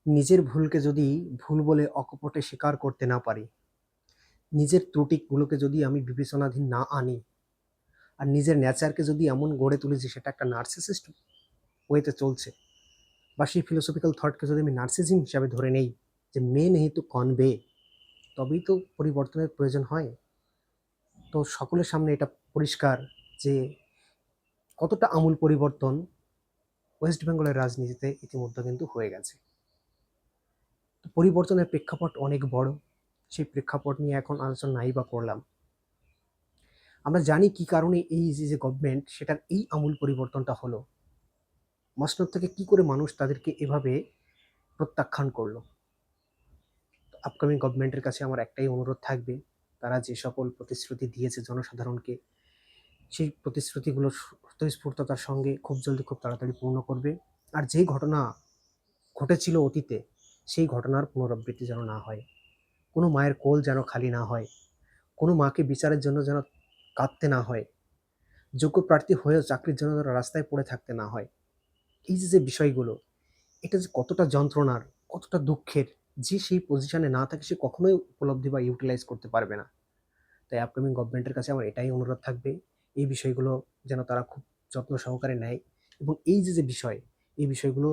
নিজের ভুলকে যদি ভুল বলে অকপটে স্বীকার করতে না পারি, নিজের ত্রুটিগুলোকে যদি আমি বিবেচনাধীন না আনি, আর নিজের নেচারকে যদি এমন গড়ে তুলি যে সেটা একটা নার্সিসিস্ট ওয়েতে চলছে, বা সেই ফিলোসফিক্যাল থটকে যদি আমি নার্সিজম হিসাবে ধরে নেই যে মে নেই তো কনবে, তবেই তো পরিবর্তনের প্রয়োজন হয়। তো সকলের সামনে এটা পরিষ্কার যে কতটা আমূল পরিবর্তন ওয়েস্ট বেঙ্গলের রাজনীতিতে ইতিমধ্যে কিন্তু হয়ে গেছে। তো পরিবর্তনের প্রেক্ষাপট অনেক বড়, সেই প্রেক্ষাপট নিয়ে এখন আলোচনা নাই বা করলাম। আমরা জানি কি কারণে এই যে গভর্নমেন্ট সেটার এই আমূল পরিবর্তনটা হলো, মসনদ থেকে কি করে মানুষ তাদেরকে এভাবে প্রত্যাখ্যান করলো। আপকামিং গভর্নমেন্টের কাছে আমার একটাই অনুরোধ থাকবে, তারা যে সকল প্রতিশ্রুতি দিয়েছে জনসাধারণকে, সেই প্রতিশ্রুতিগুলো স্বতঃস্ফূর্ততার সঙ্গে খুব জলদি খুব তাড়াতাড়ি পূর্ণ করবে। আর যে ঘটনা ঘটেছিল অতীতে, সেই ঘটনার পুনরাবৃত্তি যেন না হয়। কোনো মায়ের কোল যেন খালি না হয়, কোনো মাকে বিচারের জন্য যেন কাঁদতে না হয়, যোগ্য প্রার্থী হয়েও চাকরির জন্য যেন রাস্তায় পড়ে থাকতে না হয়। এই যে বিষয়গুলো, এটা যে কতটা যন্ত্রণার, কতটা দুঃখের, যে সেই পজিশনে না থাকে সে কখনোই উপলব্ধি বা ইউটিলাইজ করতে পারবে না। তাই আপকামিং গভর্নমেন্টের কাছে আমার এটাই অনুরোধ থাকবে, এই বিষয়গুলো যেন তারা খুব যত্ন সহকারে নেয়, এবং এই যে বিষয়, এই বিষয়গুলো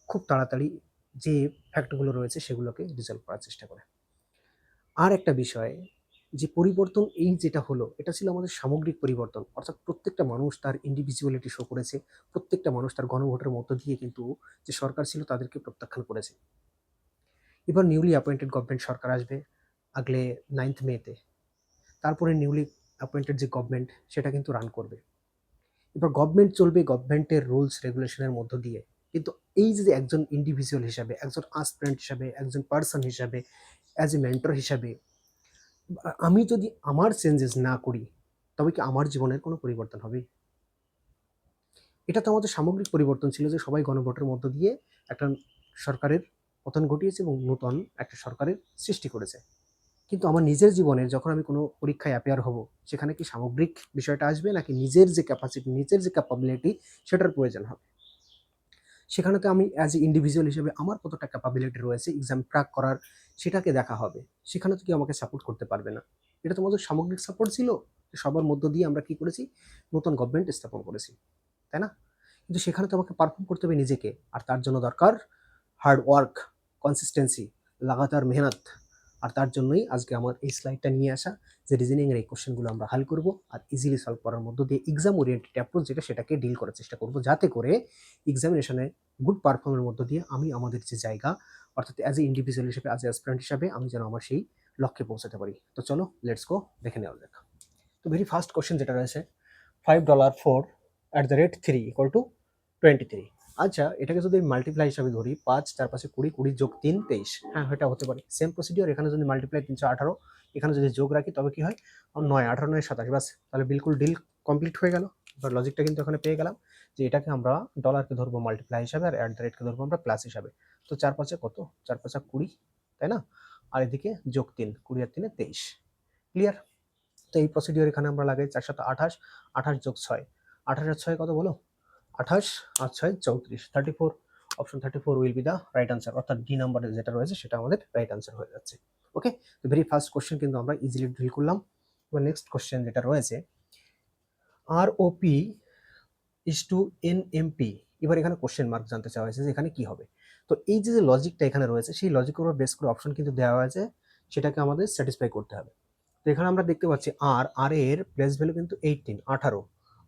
খুব তাড়াতাড়ি যে ফ্যাক্টগুলো রয়েছে সেগুলোকে রিজলভ করার চেষ্টা করে। আর একটা বিষয়, যে পরিবর্তন এই যেটা হলো, এটা ছিল আমাদের সামগ্রিক পরিবর্তন, অর্থাৎ প্রত্যেকটা মানুষ তার ইন্ডিভিজুয়ালিটি শো করেছে, প্রত্যেকটা মানুষ তার গণভোটের মধ্য দিয়ে কিন্তু যে সরকার ছিল তাদেরকে প্রত্যাখ্যান করেছে। এবার নিউলি অ্যাপয়েন্টেড গভর্নমেন্ট সরকার আসবে আগলে 9th মেতে, তারপরে নিউলি অ্যাপয়েন্টেড যে গভর্নমেন্ট সেটা কিন্তু রান করবে। এবার গভর্নমেন্ট চলবে গভর্নমেন্টের রুলস রেগুলেশনের মধ্য দিয়ে, কিন্তু এই যে একজন ইন্ডিভিজুয়াল হিসাবে, একজন আসপিরেন্ট হিসাবে, একজন পার্সন হিসাবে, অ্যাজ এ মেন্টর হিসাবে আমি যদি আমার চেঞ্জেস না করি, তবে কি আমার জীবনের কোনো পরিবর্তন হবে? এটা তো আমাদের সামগ্রিক পরিবর্তন ছিল যে সবাই গণভোটের মধ্য দিয়ে একটা সরকারের পতন ঘটিয়েছে এবং নতুন একটা সরকারের সৃষ্টি করেছে। কিন্তু আমার নিজের জীবনে যখন আমি কোনো পরীক্ষায় অ্যাপিয়ার হব, সেখানে কি সামগ্রিক বিষয়টা আসবে, নাকি নিজের যে ক্যাপাসিটি, নিজের যে ক্যাপাবিলিটি সেটার প্রয়োজন হবে? সেখানে তো আমি অ্যাজ এ ইন্ডিভিজুয়াল হিসেবে আমার কতটা ক্যাপাবিলিটি রয়েছে এক্সাম ক্র্যাক করার, সেটাকে দেখা হবে। সেখানে তো কেউ আমাকে সাপোর্ট করতে পারবে না। এটা তো আমাদের সামগ্রিক সাপোর্ট ছিল, সবার মধ্য দিয়ে আমরা কি করেছি, নতুন গভর্নমেন্ট স্থাপন করেছি, তাই না? কিন্তু সেখানে তো আমাকে পারফর্ম করতে হবে নিজেকে, আর তার জন্য দরকার হার্ড ওয়ার্ক, কনসিস্টেন্সি, লাগাতার মেহনত। আর তার জন্যই আজকে আমার এই স্লাইডটা নিয়ে আসা, যে রিজনিংয়ের এই কোশ্চেনগুলো আমরা হাল করব আর ইজিলি সলভ করার মধ্য দিয়ে এক্সাম ওরিয়েন্টেড অ্যাপ্রোচ যেটা, সেটাকে ডিল করার চেষ্টা করব, যাতে করে এক্সামিনেশনে গুড পারফর্মের মধ্য দিয়ে আমি আমাদের যে জায়গা, অর্থাৎ অ্যাজ এ ইন্ডিভিজুয়াল হিসেবে, অ্যাজ এ অ্যাসপিরেন্ট হিসাবে আমি যেন আমার সেই লক্ষ্যে পৌঁছাতে পারি। তো চলো লেটস গো, দেখে নেওয়া যাক। তো ভেরি ফার্স্ট কোশ্চেন যেটা রয়েছে, $5 4 @ 3 = 23। আচ্ছা, এটাকে যদি মাল্টিপ্লাই হিসাবে ধরি, 5 4 5 20, 20 যোগ 3 23, হ্যাঁ এটা হতে পারে। সেম প্রসিডিওর, এখানে যদি মাল্টিপ্লাই 318, এখানে যদি যোগ রাখি তবে কি হয়, 9 18 9 27, বাস তাহলে বিলকুল ডিল কমপ্লিট হয়ে গেল। এবার লজিকটা কিন্তু এখানে পেয়ে গেলাম যে এটাকে আমরা ডলারকে ধরবো মাল্টিপ্লাই হিসাবে, আর @কে ধরবো আমরা প্লাস হিসাবে। তো 4 5 কত, 4 5 20, তাই না? আর এদিকে যোগ 3, 20 আর 3 23। ক্লিয়ার? তো এই প্রসিডিওর এখানে আমরা লাগাই 4 7 28, 28 যোগ 6, 28 আর 6 কত বলো, 28 আর 6 34, 34। Option 34 will be the right answer, অর্থাৎ ডি নাম্বারে যেটা রয়েছে সেটা আমাদের রাইট আনসার হয়ে যাচ্ছে। ওকে, তো ভেরি ফার্স্ট কোশ্চেন কিন্তু আমরা ইজিলি ডিল করলাম। এবার নেক্সট কোশ্চেন যেটা রয়েছে, ROP ইজ টু NMP। এবার এখানে কোশ্চেন মার্ক জানতে চাওয়া হয়েছে যে এখানে কি হবে। তো এই যে লজিকটা এখানে রয়েছে, সেই লজিকের উপর বেস করে অপশন কিন্তু দেওয়া হয়েছে, সেটাকে আমাদের স্যাটিসফাই করতে হবে। তো এখানে আমরা দেখতে পাচ্ছি আর এর প্লেস ভ্যালু কিন্তু 18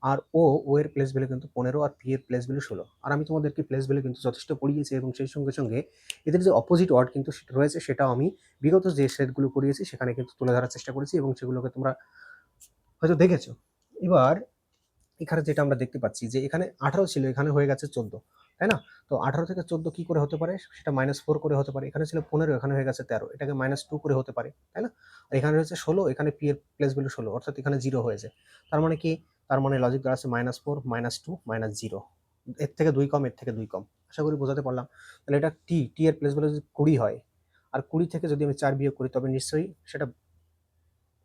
আর ও এর প্লেস ভ্যালু কিন্তু 15, আর পি এর প্লেস ভ্যালু 16। আর আমি তোমাদেরকে প্লেস ভ্যালু কিন্তু যথেষ্ট পড়িয়েছি, এবং সেই সঙ্গে সঙ্গে এদের যে অপোজিট ওয়ার্ড কিন্তু সেটা রয়েছে, সেটাও আমি বিগত যে সেটগুলো করিয়েছি সেখানে কিন্তু তুলে ধরার চেষ্টা করেছি, এবং সেগুলোকে তোমরা হয়তো দেখেছো। এবার এখানে যেটা আমরা দেখতে পাচ্ছি যে এখানে 18 ছিল, এখানে হয়ে গেছে 14, তাই না? তো 18 থেকে 14 কি করে হতে পারে, সেটা -4 করে হতে পারে। এখানে ছিল 15, এখানে হয়ে গেছে 13, এটাকে -2 করে হতে পারে, তাই না? আর এখানে রয়েছে 16, এখানে পি এর প্লেস ভ্যালু 16, অর্থাৎ এখানে 0 হয়েছে। তার মানে কি, তার মানে লজিক দ্বারা আছে -4 -2 -0, এর থেকে 2 কম, এর থেকে 2 কম। আশা করি বোঝাতে পারলাম। তাহলে এটা টি এর প্লেস ভ্যালু যদি 20 হয়, আর 20 থেকে যদি আমি 4 বিয়োগ করি, তবে নিশ্চয়ই সেটা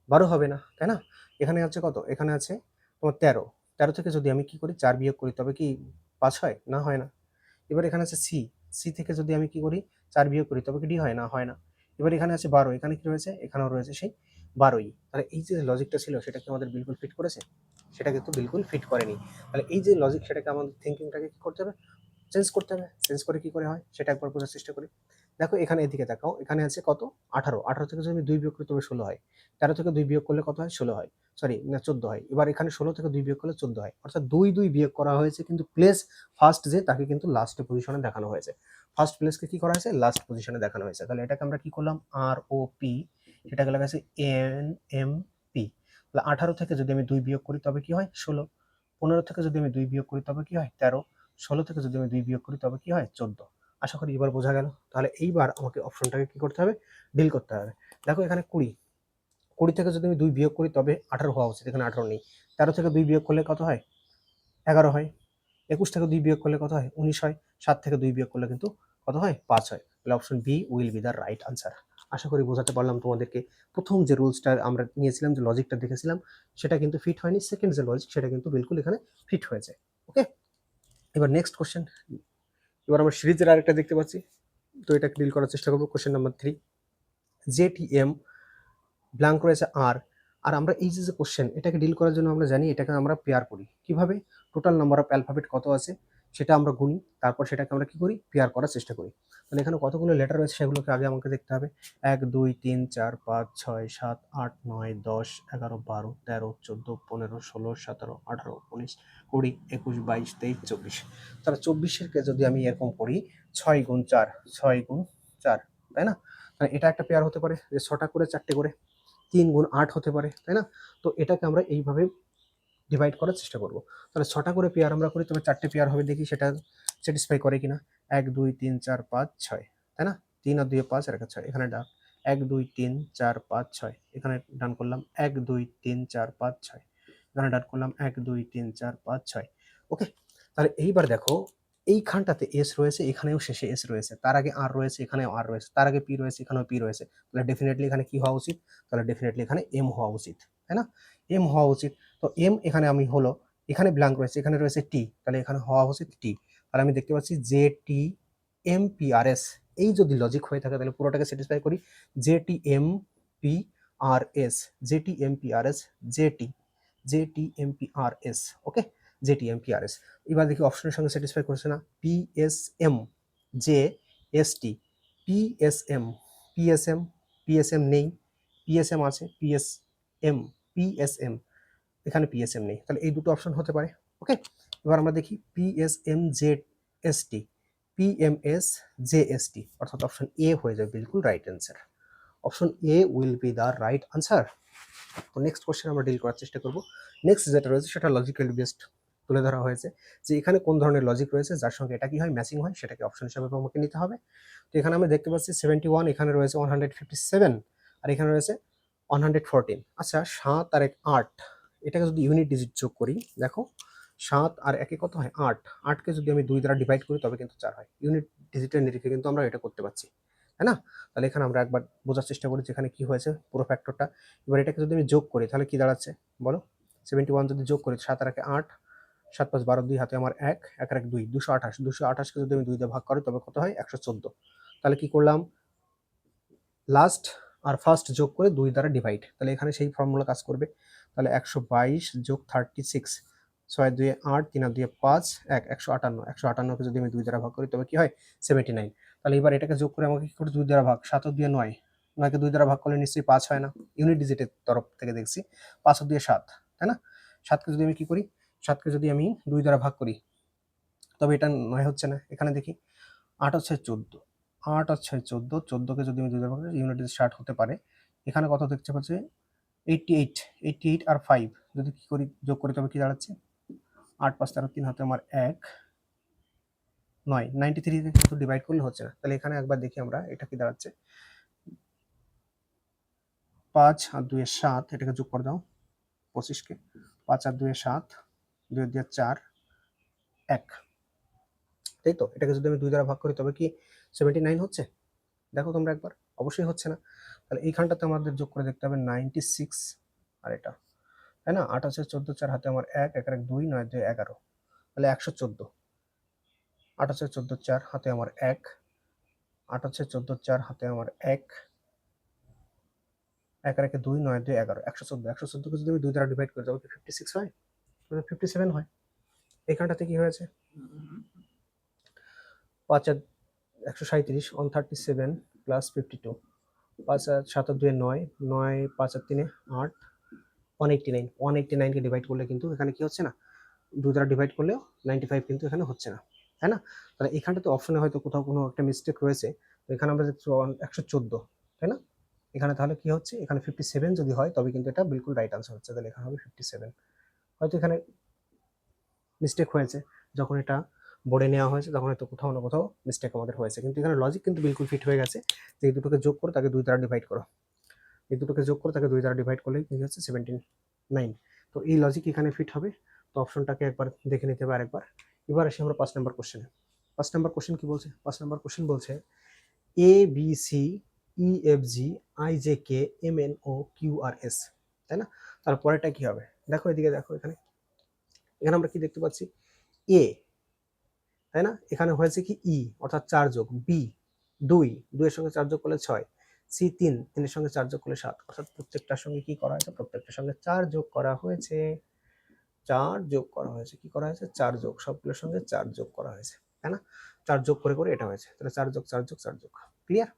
12 হবে না, তাই না? এখানে আছে কত, এখানে আছে তোমার 13, 13 থেকে যদি আমি কি করি, 4 বিয়োগ করি, তবে কি 5 হয় না? হয় না। এবার এখানে আছে সি থেকে যদি আমি কি করি, 4 বিয়োগ করি তবে কি ডি হয়? না, হয় না। এবার এখানে আছে 12, এখানে কি রয়েছে? এখানেও রয়েছে সেই 12ই। তাহলে এই যে লজিকটা ছিল সেটা কি আমাদের বিলকুল ফিট করেছে? সেটা কিন্তু বিলকুল ফিট করেনি। তাহলে এই যে লজিক সেটাকে আমাদের থিংকিংটাকে কি করতে হবে? চেঞ্জ করতে হবে। চেঞ্জ করে কি করে হয় সেটা একবার বোঝার চেষ্টা করি। দেখো এখানে এদিকে তাকাও, এখানে আছে কত? 18, 18 থেকে যদি আমি 2 বিয়োগ করি তবে 16 হয়। 13 থেকে 2 বিয়োগ করলে কত হয়? 16 হয়। সরি না 14 হয়। এবার এখানে 16 থেকে 2 বিয়োগ করলে 14 হয়। অর্থাৎ 2, 2 বিয়োগ করা হয়েছে কিন্তু প্লেস ফার্স্ট যে তাকে কিন্তু লাস্ট পজিশনে দেখানো হয়েছে। ফার্স্ট প্লেসকে কি করা হয়েছে? লাস্ট পজিশনে দেখানো হয়েছে। তাহলে এটাকে আমরা কি করলাম? আর ও পি, এটাকে লেখা আছে এন এম পি। তাহলে 18 থেকে যদি আমি 2 বিয়োগ করি তবে কি হয়? 16। 15 থেকে যদি আমি 2 বিয়োগ করি তবে কি হয়? 13। 16 থেকে যদি আমি 2 বিয়োগ করি তবে কি হয়? 14। আশা করি এবার বোঝা গেল। তাহলে এইবার আমাকে অপশনটাকে কি করতে হবে? ডিল করতে হবে। দেখো এখানে 20, 20 থেকে যদি আমি 2 বিয়োগ করি তবে 18 হওয়া উচিত, এখানে 18 নেই। 13 থেকে 2 বিয়োগ করলে কত হয়? 11 হয়। 21 থেকে 2 বিয়োগ করলে কত হয়? 19 হয়। 7 থেকে 2 বিয়োগ করলে কিন্তু কত হয়? 5 হয়। তাহলে option B will be the right answer. আশা করি বোঝাতে পারলাম তোমাদেরকে। প্রথম যে রুলসটা আমরা নিয়েছিলাম, যে লজিকটা দেখেছিলাম, সেটা কিন্তু ফিট হয়নি। সেকেন্ড যে লজিক সেটা কিন্তু বিলকুল এখানে ফিট হয়েছে। ওকে, এবার নেক্সট কোশ্চেন। এবার আমরা সিরিজের আরেকটা দেখতে পাচ্ছি, তো এটাকে ডিল করার চেষ্টা করবো। কোশ্চেন নাম্বার 3, জেটিএম ব্ল্যাঙ্ক রয়েছে আর, আর আমরা এই যে কোশ্চেন এটাকে ডিল করার জন্য আমরা জানি এটাকে আমরা পেয়ার করি। কিভাবে? টোটাল নাম্বার অফ অ্যালফাবেট কত আছে সেটা আমরা গুনি, তারপর সেটাকে আমরা কি করি? পেয়ার করার চেষ্টা করি। তাহলে এখানে কতগুলো লেটার রয়েছে সেগুলোকে আগে আমাকে দেখতে হবে। 1 2 3 4 5 6 7 8 9 10 11 12 13 14 15 16 17 18 19 20 21 22 23 24। তাহলে 24-এরকে যদি আমি এরকম করি 6 গুণ 4, 6 গুণ 4, তাই না? তাহলে এটা একটা পেয়ার হতে পারে যে 6টা করে 4টে করে। 3 গুণ 8 হতে পারে, তাই না? তো এটাকে আমরা এইভাবে ডিভাইড করার চেষ্টা করব। তাহলে 6টা করে পেয়ার আমরা করি তবে 4টে পেয়ার হবে, দেখি সেটা স্যাটিসফাই করে কিনা। 1 2 3 4 5 6, তাই না? 3 আর 2 5 আর 1 6, এখানে ডান। 1 2 3 4 5 6, এখানে ডান করলাম। 1 2 3 4 5 6, এখানে ডান করলাম। 1 2 3 4 5 6। ওকে, তাহলে এইবার দেখো এইখানটাতে এস রয়েছে, এখানেও শেষে এস রয়েছে, তার আগে আর রয়েছে, এখানেও আর রয়েছে, তার আগে পি রয়েছে, এখানেও পি রয়েছে। তাহলে ডেফিনেটলি এখানে কি হওয়া উচিত? তাহলে ডেফিনেটলি এখানে এম হওয়া উচিত, তাই না? এম হওয়া উচিত। তো এম এখানে আমি হলো, এখানে ব্ল্যাঙ্ক রয়েছে, এখানে রয়েছে টি, তাহলে এখানে হওয়া উচিত টি। তাহলে আমি দেখতে পাচ্ছি J T M P R S. এই যদি লজিক হয়ে থাকে তাহলে পুরোটাকে স্যাটিসফাই করি। J T M P R S, J T M P R S, J T, J T M P R S. Okay, J T M P R S. এবার দেখি অপশনের সঙ্গে স্যাটিসফাই করছে না। P S M, J S T, P S M, P S M, P S M নেই, P S M আছে, P S M, P S M, এখানে PSM নেই। তাহলে এই দুটো অপশন হতে পারে। ওকে, এবার আমরা দেখি PSM J S T, PMS J S T, অর্থাৎ অপশন এ হয়ে যাবে বিলকুল right answer. Option A will be the right answer. তো নেক্সট কোশ্চেন আমরা ডিল করার চেষ্টা করব। নেক্সট যেটা রয়েছে সেটা লজিক্যালি বেসড তুলে ধরা হয়েছে, যে এখানে কোন ধরনের লজিক রয়েছে যার সঙ্গে এটা কি হয়? ম্যাচিং হয়, সেটাকে অপশন হিসাবে আমাকে নিতে হবে। তো এখানে আমরা দেখতে পাচ্ছি 71, এখানে রয়েছে 157, আর এখানে রয়েছে 114। আচ্ছা, 7 আর 1 8, এটাকে যদি ইউনিট ডিজিট যোগ করি, দেখো 7 আর 1 কত হয়? 8। 8কে যদি আমি 2 দ্বারা ডিভাইড করি তবে কিন্তু 4 হয়। ইউনিট ডিজিটের নিরিখে কিন্তু আমরা এটা করতে পারছি, তাই না? তাহলে এখানে আমরা একবার বোঝার চেষ্টা করি যেখানে কি হয়েছে পুরো ফ্যাক্টরটা। এবার এটাকে যদি আমি যোগ করি তাহলে কি দাঁড়াচ্ছে বলো? 71 যদি যোগ করি, 7 আর 1 8, 7 5 12, 2 হাতে আমার 1, 1 আর 1 2, 228। 228কে যদি আমি 2 দিয়ে ভাগ করি তবে কত হয়? 114। তাহলে কি করলাম? লাস্ট আর ফার্স্ট যোগ করে 2 দ্বারা ডিভাইড, তাহলে এখানে সেই ফর্মুলা কাজ করবে। তাহলে 122 যোগ 36, 6 2 8, 3 2 5, 1 158। 158কে যদি আমি 2 দ্বারা ভাগ করি তবে কি হয়? 79। তাহলে এবার এটাকে যোগ করে আমাকে কি করে 2 দ্বারা ভাগ? 7 2 9, 9কে 2 দ্বারা ভাগ করলে নিশ্চয়ই 5 হয় না, ইউনিট ডিজিটের তরফ থেকে দেখছি। 5 2 7, তাই না? 7কে যদি আমি কি করি? 7কে যদি আমি 2 দ্বারা ভাগ করি তবে এটা 9 হচ্ছে না। এখানে দেখি 8 হচ্ছে 14, 8 হচ্ছে 14, 14কে যদি আমি 2 দ্বারা ভাগ করি ইউনিট ডিজিট 60 হতে পারে। এখানে কত দেখতে পাচ্ছি? 88, 88 আর 5 যদি কি করি যোগ করি তবে কি দাঁড়াচ্ছে? 8 5 13, 3 হাতে আমার 1 9, 93 কে কিন্তু ডিভাইড করলে হচ্ছে না। তাহলে এখানে একবার দেখি আমরা এটা কি দাঁড়াচ্ছে। 5 আর 2 এর 7, এটাকে যোগ করে দাও 25কে। 5 আর 2 এর 7, 2 দিয়ে 4, 1, তাই তো? এটাকে যদি আমি 2 দ্বারা ভাগ করি তবে কি 79 হচ্ছে? দেখো তোমরা একবার, অবশ্যই হচ্ছে না। তাহলে এইখানটাতে আমাদের যোগ করে দেখতে হবে 96 আর এটা, তাই না? 8 আছে 14, 4 হাতে আমার 1, 1 আর 1 2, 9 2 11, তাহলে 114। 8 আছে 14, 4 হাতে আমার 1, 8 হচ্ছে 14, 4 হাতে আমার 1, 1 আর 1 2, 9 2 11, 114, 114কে যদি আমি 2 দ্বারা ডিভাইড করি তবে কি 56 হয়? 57 হয়। এখানটাতে কি হয়েছে? 5 আর 137, 137 প্লাস 52, 5 আর 7 আর 2 9, 9 5 আর 3 8, 189, 189কে ডিভাইড করলে কিন্তু এখানে কি হচ্ছে না, 2 দ্বারা ডিভাইড করলেও 95 কিন্তু এখানে হচ্ছে না, তাই না? তাহলে এখানটাতে অপশনে হয়তো কোথাও কোনো একটা মিস্টেক রয়েছে। তো এখানে আমরা দেখছি 114, তাই না? এখানে তাহলে কি হচ্ছে, এখানে 57 যদি হয় তবে কিন্তু এটা বিলকুল রাইট আনসার হচ্ছে, তাহলে এখানে হবে 57। হয়তো এখানে মিস্টেক হয়েছে, যখন এটা বোর্ডে নেওয়া হয়েছে তখন হয়তো কোথাও না কোথাও মিস্টেক আমাদের হয়েছে, কিন্তু এখানে লজিক কিন্তু বিলকুল ফিট হয়ে গেছে যে এই দুটোকে যোগ করে তাকে 2 দ্বারা ডিভাইড করো, এই দুটোকে যোগ করে তাকে 2 দ্বারা ডিভাইড করলেই কি হচ্ছে 79। তো এই লজিক এখানে ফিট হবে। তো অপশনটাকে একবার দেখে নিতে হবে আরেকবার। এবার আসি আমরা 5 নম্বর কোশ্চেনে। 5 নম্বর কোশ্চেন কি বলছে? 5 নম্বর কোশ্চেন বলছে A B C E F G I J K M N O Q R S, তাই না? তারপরেটা কি হবে? দেখো এদিকে, দেখো এখানে, এখানে আমরা কি দেখতে পাচ্ছি? এ, তাই না? এখানে হয়েছে কি ই অর্থাৎ 4 যোগ, বি 2, 2 এর সঙ্গে 4 যোগ করলে 6, সি 3, 3 এর সঙ্গে 4 যোগ করলে 7, অর্থাৎ প্রত্যেকটার সঙ্গে কি করা হয়েছে? প্রত্যেকটার সঙ্গে 4 যোগ করা হয়েছে, 4 যোগ করা হয়েছে। কি করা হয়েছে? 4 যোগ, সবগুলোর সঙ্গে 4 যোগ করা হয়েছে, তাই না? 4 যোগ করে করে এটা হয়েছে, তাহলে 4 যোগ 4 যোগ 4 যোগ, ক্লিয়ার?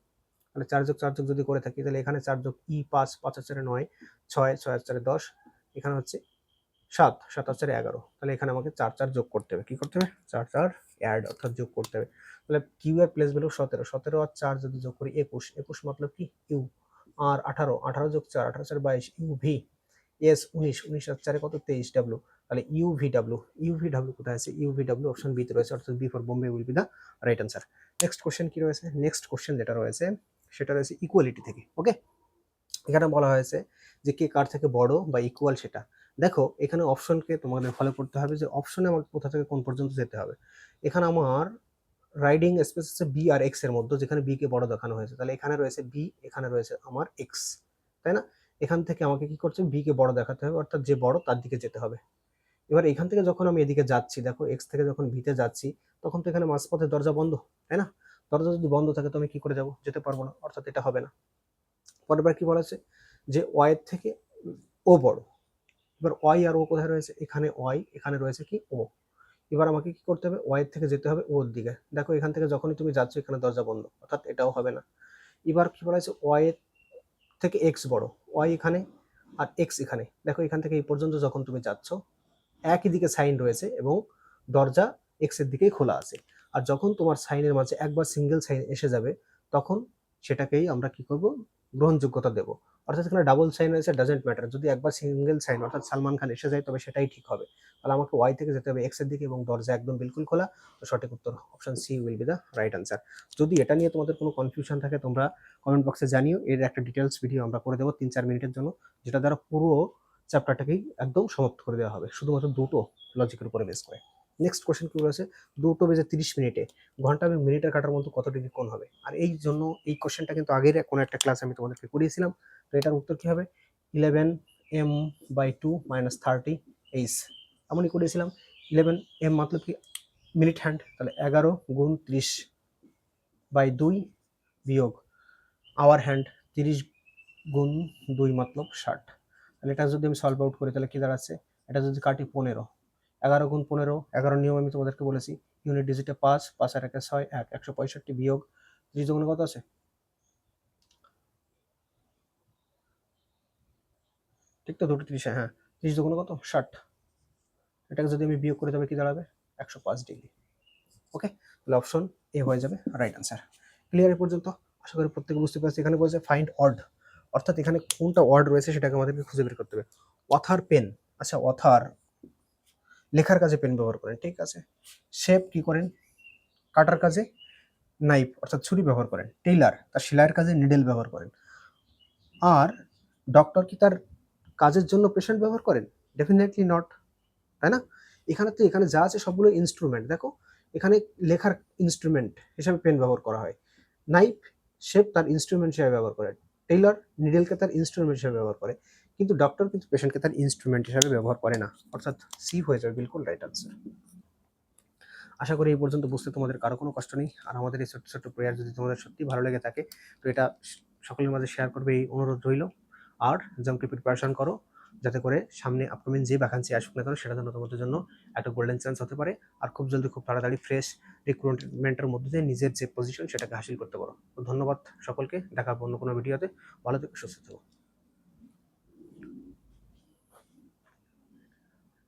তাহলে 4 যোগ 4 যোগ যদি করে থাকি তাহলে এখানে 4 যোগ ই 5, 5 আর 4 9, 6, 6 আর 4 10, এখানে হচ্ছে 7, 7 আর 4 11, তাহলে এখানে আমাকে 4 4 যোগ করতে হবে। কি করতে হবে? 4 4 অ্যাড অর্থাৎ যোগ করতে হবে। তাহলে কিউ এর প্লেস ভ্যালু 17, 17 আর 4 যদি যোগ করি 21, 21 মতলব কি ইউ, আর 18, 18 যোগ 4, 18 4 22, ইউ ভি, এস 19, 19 আর 4 কত 23, ডাব্লিউ, তাহলে U V W, U V W কোথায় আছে? U V W option B তে রয়েছে, অর্থাৎ B for Bombay will be the right answer. Next question কি রয়েছে? নেক্সট কোশ্চেন যেটা রয়েছে সেটা রয়েছে ইকুয়ালিটি থেকে। ওকে, এখানে বলা হয়েছে যে কে কার থেকে বড় বা ইকুয়াল সেটা। দেখো এখানে অপশনকে তোমাদের ফলো করতে হবে যে অপশনে আমার কোথা থেকে কোন পর্যন্ত যেতে হবে। এখানে আমার রাইডিং স্পেস আছে বি আর এক্স এর মধ্যে, যেখানে বি কে বড় দেখানো হয়েছে, তাহলে এখানে রয়েছে বি, এখানে রয়েছে আমার এক্স, তাই না? এখান থেকে আমাকে কি করছে? বি কে বড় দেখাতে হবে, অর্থাৎ যে বড় তার দিকে যেতে হবে। এবার এখান থেকে যখন আমি এদিকে যাচ্ছি, দেখো এক্স থেকে যখন ভিতে যাচ্ছি তখন তো এখানে মাঝপথে দরজা বন্ধ, তাই না? দরজা যদি বন্ধ থাকে তো আমি কি করে যাব? যেতে পারবো না, অর্থাৎ এটা হবে না। পরের বার কি বলেছে? যে ওয়াই এর থেকে ও বড়। এবার ওয়াই আর ও কোথায় রয়েছে? এখানে ওয়াই, এখানে রয়েছে কি ও। এবার আমাকে কি করতে হবে? ওয়াই থেকে যেতে হবে ওর দিকে। দেখো এখান থেকে যখনই তুমি যাচ্ছ এখানে দরজা বন্ধ, অর্থাৎ এটাও হবে না। এবার কি বলা হয়েছে? ওয়াই এর থেকে এক্স বড়, ওয়াই এখানে আর এক্স এখানে। দেখো এখান থেকে এই পর্যন্ত যখন তুমি যাচ্ছ একই দিকে সাইন রয়েছে এবং দরজা এক্স এর দিকেই খোলা আছে। আর যখন তোমার সাইনের মাঝে একবার সিঙ্গেল সাইন এসে যাবে তখন সেটাকেই আমরা কি করব? গ্রহণযোগ্যতা দেব। অর্থাৎ এখানে ডাবল সাইন রয়েছে, ডাজেন্ট ম্যাটার, যদি একবার সিঙ্গেল সাইন অর্থাৎ সালমান খান এসে যায় তবে সেটাই ঠিক হবে। তাহলে আমাকে ওয়াই থেকে যেতে হবে এক্স এর দিকে এবং দরজা একদম বিলকুল খোলা। তো সঠিক উত্তর option C will be the right answer. যদি এটা নিয়ে তোমাদের কোনো কনফিউশন থাকে তোমরা কমেন্ট বক্সে জানিও, এর একটা ডিটেলস ভিডিও আমরা করে দেবো 3-4 মিনিটের জন্য, যেটা দ্বারা পুরো চ্যাপ্টারটাকেই একদম সমাপ্ত করে দেওয়া হবে শুধুমাত্র দুটো লজিকের উপরে বেস করে। নেক্সট কোশ্চেন কি রয়েছে? 2:30 ঘন্টা এবং মিনিটের কাটার মধ্যে কত ডিগ্রি কোণ হবে? আর এই জন্য এই কোশ্চেনটা কিন্তু আগের কোনো একটা ক্লাস আমি তোমাদেরকে করিয়েছিলাম। তো এটার উত্তর কি হবে? 11m/2 - 30 এইচ, এমনই করিয়েছিলাম। 11m মতলব কি মিনিট হ্যান্ড, তাহলে 11 গুণ 30/2 বিয়োগ আওয়ার হ্যান্ড 30 গুণ 2 মতলব 60। তাহলে এটা যদি আমি সলভ আউট করি তাহলে কি দাঁড়াচ্ছে? এটা যদি কাটি 15, 11 গুণ 15, 11 নিয়ম আমি তোমাদেরকে বলেছি, ইউনিট ডিজিটে 5, 5 আর 1 6, 1, 165 বিয়োগ 30 দুগুণে কত আছে? ঠিক তো, দুটো 30, হ্যাঁ 30 দুগুণে কত? 60। এটাকে যদি আমি বিয়োগ করি তবে কি দাঁড়াবে? 105 ডিগ্রি। ওকে, তাহলে অপশন এ হয়ে যাবে রাইট আনসার। ক্লিয়ার এ পর্যন্ত? আশা করি প্রত্যেকে বুঝতে পারছি। এখানে বলছে ফাইন্ড অড, অর্থাৎ এখানে কোনটা অড রয়েছে সেটাকে আমাদেরকে খুঁজে বের করতে হবে। অথার পেন, আচ্ছা অথার লেখার কাজে পেন ব্যবহার করেন, ঠিক আছে। শেফ কি করেন? কাটার কাজে নাইফ অর্থাৎ ছুরি ব্যবহার করেন। টেইলার তার সেলাইয়ের কাজে নিডেল ব্যবহার করেন। আর ডক্টর কি তার কাজের জন্য পেশেন্ট ব্যবহার করেন? ডেফিনেটলি নট, তাই না? এখানে যা আছে সবগুলো ইনস্ট্রুমেন্ট। দেখো এখানে লেখার ইনস্ট্রুমেন্ট হিসাবে পেন ব্যবহার করা হয়। নাইফ শেফ তার ইনস্ট্রুমেন্ট হিসাবে ব্যবহার করে, টেইলর নিডেলকে তার ইনস্ট্রুমেন্ট হিসাবে ব্যবহার করে, কিন্তু ডক্টর কিন্তু পেশেন্টকে তার ইনস্ট্রুমেন্ট হিসাবে ব্যবহার করে না, অর্থাৎ সি হয়ে যাবে বিলকুল রাইট আনসার। আশা করি এই পর্যন্ত বুঝতে তোমাদের কারো কোনো কষ্ট নেই। আর আমাদের এই ছোট্ট ছোট্ট প্রেয়ার যদি তোমাদের সত্যি ভালো লেগে থাকে, তো এটা সকলের মাঝে শেয়ার করবে এই অনুরোধ রইল। আর এক্সামকে প্রিপারেশন করো, যাতে করে সামনে আপকামিং যে ভ্যাকান্সি আসুক না কেন সেটা যেন তোমাদের জন্য একটা গোল্ডেন চান্স হতে পারে। আর খুব জলদি, খুব তাড়াতাড়ি ফ্রেশ রিক্রুটমেন্টের মধ্যে দিয়ে নিজের যে পজিশন সেটাকে হাসিল করতে পারো। তো ধন্যবাদ সকলকে, দেখা হবে অন্য কোনো ভিডিওতে। ভালো থেকো, সুস্থ থেকো।